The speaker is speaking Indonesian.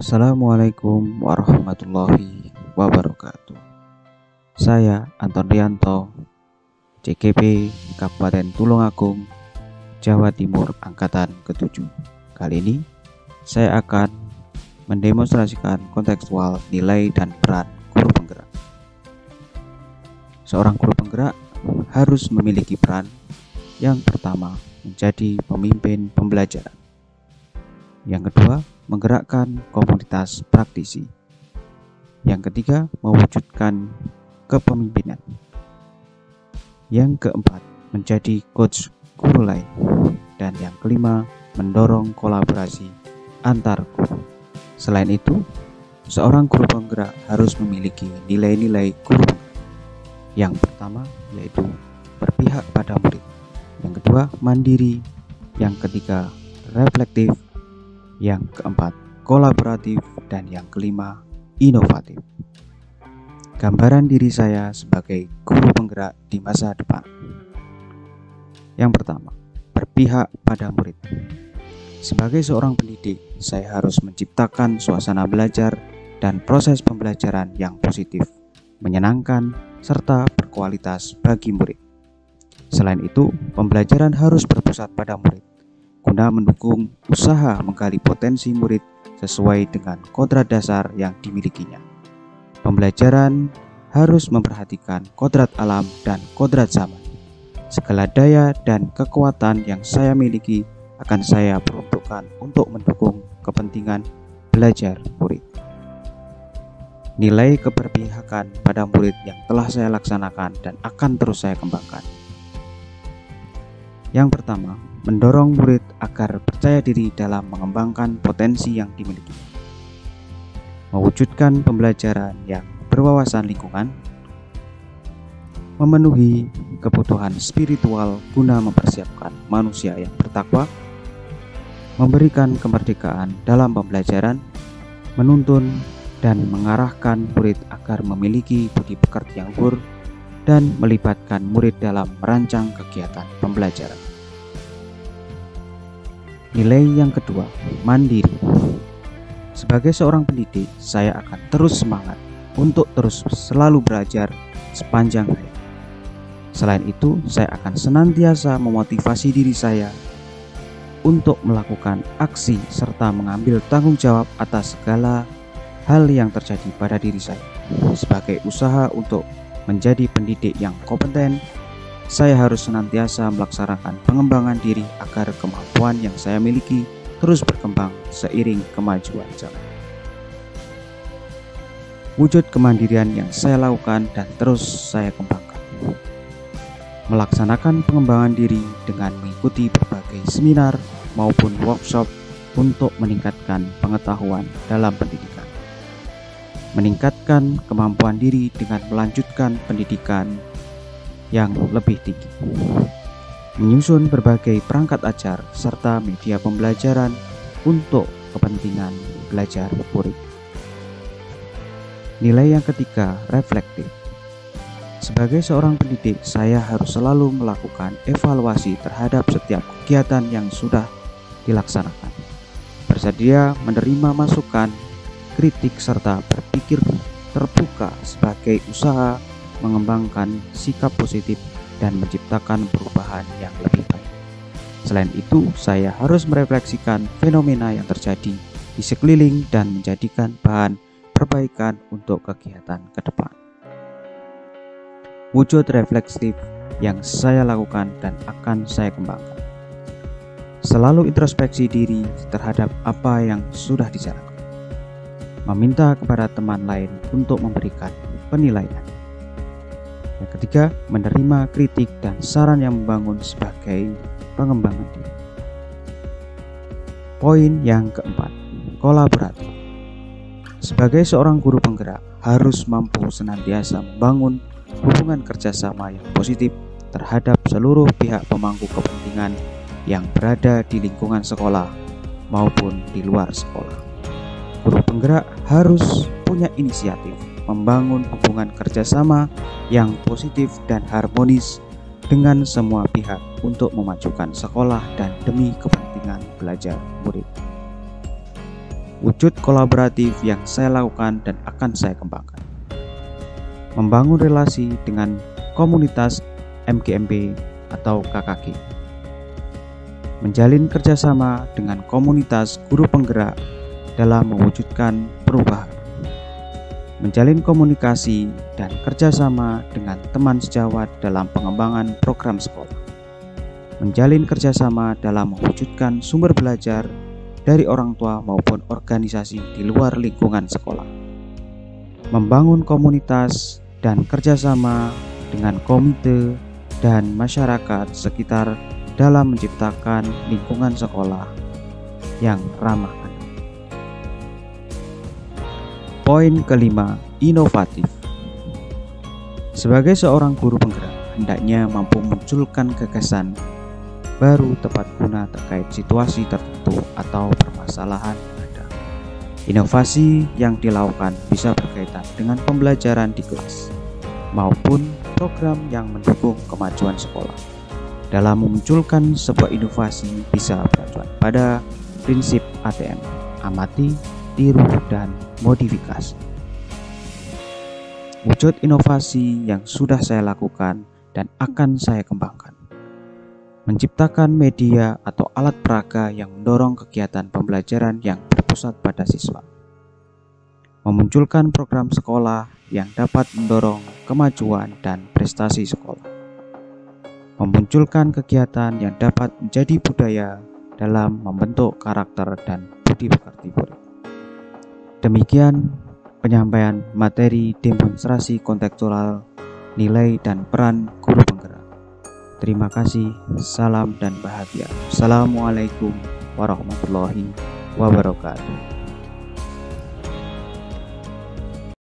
Assalamualaikum warahmatullahi wabarakatuh. Saya Anton Rianto, CGP Kabupaten Tulungagung, Jawa Timur Angkatan ke-7. Kali ini saya akan mendemonstrasikan kontekstual nilai dan peran guru penggerak. Seorang guru penggerak harus memiliki peran yang pertama, menjadi pemimpin pembelajaran. Yang kedua, menggerakkan komunitas praktisi. Yang ketiga, mewujudkan kepemimpinan. Yang keempat, menjadi coach guru lain. Dan yang kelima, mendorong kolaborasi antar guru. Selain itu, seorang guru penggerak harus memiliki nilai-nilai guru penggerak. Yang pertama, yaitu berpihak pada murid. Yang kedua, mandiri. Yang ketiga, reflektif. Yang keempat, kolaboratif. Dan yang kelima, inovatif. Gambaran diri saya sebagai guru penggerak di masa depan. Yang pertama, berpihak pada murid. Sebagai seorang pendidik, saya harus menciptakan suasana belajar dan proses pembelajaran yang positif, menyenangkan, serta berkualitas bagi murid. Selain itu, pembelajaran harus berpusat pada murid, guna mendukung usaha menggali potensi murid sesuai dengan kodrat dasar yang dimilikinya. Pembelajaran harus memperhatikan kodrat alam dan kodrat zaman. Segala daya dan kekuatan yang saya miliki akan saya peruntukkan untuk mendukung kepentingan belajar murid. Nilai keberpihakan pada murid yang telah saya laksanakan dan akan terus saya kembangkan. Yang pertama, mendorong murid agar percaya diri dalam mengembangkan potensi yang dimiliki. Mewujudkan pembelajaran yang berwawasan lingkungan. Memenuhi kebutuhan spiritual guna mempersiapkan manusia yang bertakwa. Memberikan kemerdekaan dalam pembelajaran. Menuntun dan mengarahkan murid agar memiliki budi pekerti yang luhur dan melibatkan murid dalam merancang kegiatan pembelajaran. Nilai yang kedua, mandiri. Sebagai seorang pendidik, saya akan terus semangat untuk terus selalu belajar sepanjang hayat. Selain itu, saya akan senantiasa memotivasi diri saya untuk melakukan aksi serta mengambil tanggung jawab atas segala hal yang terjadi pada diri saya. Sebagai usaha untuk menjadi pendidik yang kompeten, saya harus senantiasa melaksanakan pengembangan diri agar kemampuan yang saya miliki terus berkembang seiring kemajuan zaman. Wujud kemandirian yang saya lakukan dan terus saya kembangkan. Melaksanakan pengembangan diri dengan mengikuti berbagai seminar maupun workshop untuk meningkatkan pengetahuan dalam pendidikan. Meningkatkan kemampuan diri dengan melanjutkan pendidikan yang lebih tinggi. Menyusun berbagai perangkat ajar serta media pembelajaran untuk kepentingan belajar murid. Nilai yang ketiga, reflektif. Sebagai seorang pendidik, saya harus selalu melakukan evaluasi terhadap setiap kegiatan yang sudah dilaksanakan. Bersedia menerima masukan, kritik, serta berpikir terbuka sebagai usaha mengembangkan sikap positif dan menciptakan perubahan yang lebih baik. Selain itu, saya harus merefleksikan fenomena yang terjadi di sekeliling dan menjadikan bahan perbaikan untuk kegiatan ke depan. Wujud refleksif yang saya lakukan dan akan saya kembangkan. Selalu introspeksi diri terhadap apa yang sudah dijalankan. Meminta kepada teman lain untuk memberikan penilaian. Yang ketiga, menerima kritik dan saran yang membangun sebagai pengembangan diri. Poin yang keempat, kolaboratif. Sebagai seorang guru penggerak, harus mampu senantiasa membangun hubungan kerjasama yang positif terhadap seluruh pihak pemangku kepentingan yang berada di lingkungan sekolah maupun di luar sekolah. Guru penggerak harus punya inisiatif membangun hubungan kerjasama yang positif dan harmonis dengan semua pihak untuk memajukan sekolah dan demi kepentingan belajar murid. wujud kolaboratif yang saya lakukan dan akan saya kembangkan. Membangun relasi dengan komunitas MGMP atau KKG. Menjalin kerjasama dengan komunitas guru penggerak dalam mewujudkan perubahan. Menjalin komunikasi dan kerjasama dengan teman sejawat dalam pengembangan program sekolah. Menjalin kerjasama dalam mewujudkan sumber belajar dari orang tua maupun organisasi di luar lingkungan sekolah. Membangun komunitas dan kerjasama dengan komite dan masyarakat sekitar dalam menciptakan lingkungan sekolah yang ramah anak. Poin kelima, inovatif. Sebagai seorang guru penggerak, hendaknya mampu memunculkan gagasan baru tepat guna terkait situasi tertentu atau permasalahan yang ada. Inovasi yang dilakukan bisa berkaitan dengan pembelajaran di kelas maupun program yang mendukung kemajuan sekolah. Dalam memunculkan sebuah inovasi bisa beracuan pada prinsip ATM, amati, tiru, dan modifikasi. Wujud inovasi yang sudah saya lakukan dan akan saya kembangkan. Menciptakan media atau alat peraga yang mendorong kegiatan pembelajaran yang berpusat pada siswa. Memunculkan program sekolah yang dapat mendorong kemajuan dan prestasi sekolah. Memunculkan kegiatan yang dapat menjadi budaya dalam membentuk karakter dan budi pekerti murid. Demikian penyampaian materi demonstrasi kontekstual nilai dan peran guru penggerak. Terima kasih, salam dan bahagia. Assalamualaikum warahmatullahi wabarakatuh.